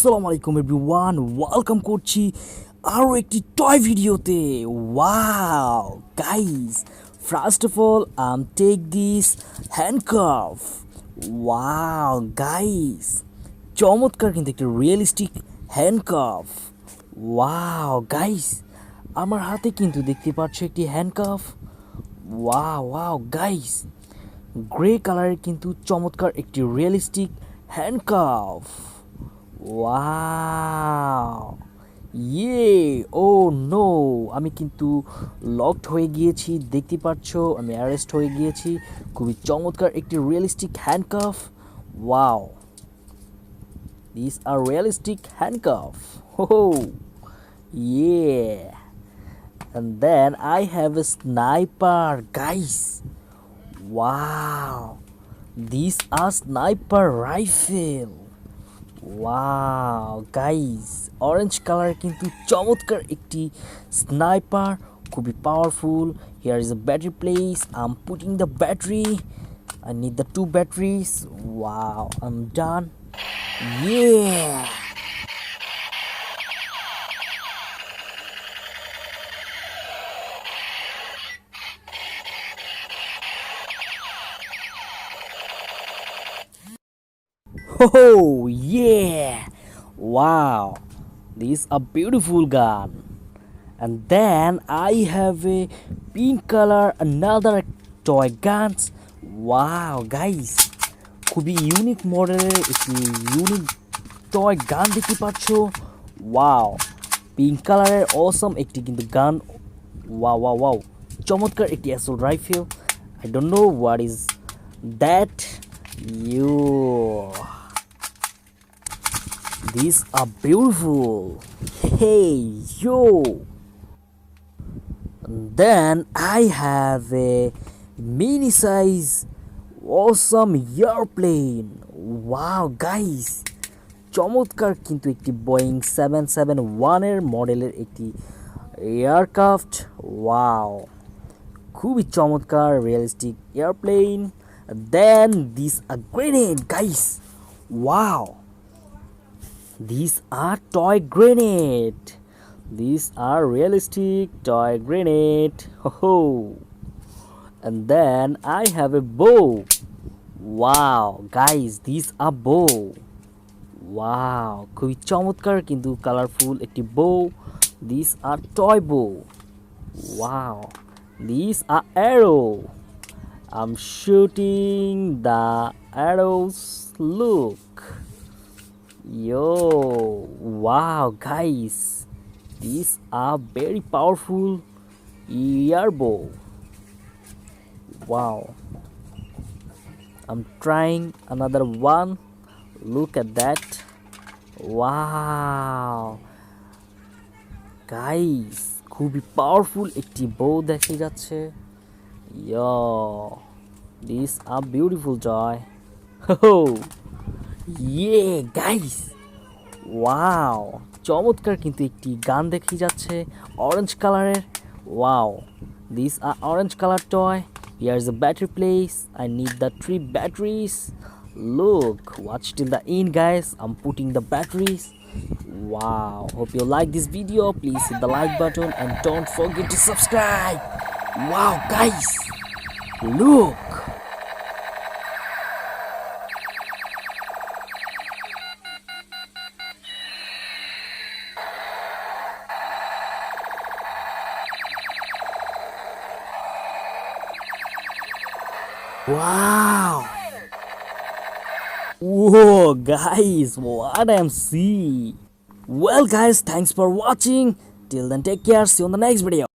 আসসালামু আলাইকুম everyone, welcome করছি আরও একটি টয় ভিডিওতে। Wow guys, first of all take this handcuff. Wow guys, চমৎকার কিন্তু একটা রিয়েলিস্টিক হ্যান্ডকাফ। ওয়াও গাইস, আমার হাতে কিন্তু দেখতে পাচ্ছ একটি handcuff. Wow wow guys, grey কালারের কিন্তু চমৎকার একটি রিয়েলিস্টিক হ্যান্ডকাফ। ওয়াও ইয়ে, ও নো, আমি কিন্তু লকড হয়ে গিয়েছি, দেখতে পাচ্ছ আমি অ্যারেস্ট হয়ে গিয়েছি। খুবই চমৎকার একটি realistic handcuff. Wow, this are realistic handcuff. Ho yeah, and then I have a sniper guys. Wow, these are sniper rifle. Wow guys, orange colour কিন্তু চমৎকার একটি স্নাইপার, খুবই powerful. Here is a battery place, I am putting the battery, I need the 2 batteries. Wow, I am done. ইয়ে, oh yeah, wow, this is a beautiful gun. And then I have a pink color, another toy guns. Wow guys, খুবই unique মডেলের একটি unique toy গান দেখতে পাচ্ছ। Wow, pink কালারের অসম একটি কিন্তু গান। ওয়াও ওয়াও ওয়াও, চমৎকার একটি assault rifle. I don't know what is that. You, these are beautiful. Hey yo, and then I have a mini size awesome airplane. Wow guys, চমৎকার কিন্তু একটি বোয়িং 771 এর মডেলের একটি এয়ারক্রাফট। ওয়াও, খুবই চমৎকার realistic airplane. Then this a grenade guys. Wow, these are toy grenade. These are realistic toy grenade. Ho. And then I have a bow. Wow guys, these are bow. Wow, খুবই চমৎকার কিন্তু colourful একটি bow. These are toy bow. Wow, these are arrow. I'm shooting the arrows. Look. Yo, wow guys, these are very powerful ear bow. Wow, I'm trying another one. Look at that. Wow guys, খুবই powerful একটি bow দেখা যাচ্ছে। Yo, these are beautiful toy. Ho, yeah guys, wow, চমৎকার কিন্তু একটি gun দেখি যাচ্ছে orange কালারের। Wow, this are orange colour toy. Here is a battery place, I need the 3 batteries. Look, watch till the end guys, I am putting the batteries. Wow, hope you like this video, please hit the like button and don't forget to subscribe. Wow guys, look. Wow! Whoa, guys, what I'm seeing. Well, guys, thanks for watching. Till then, take care. See you on the next video.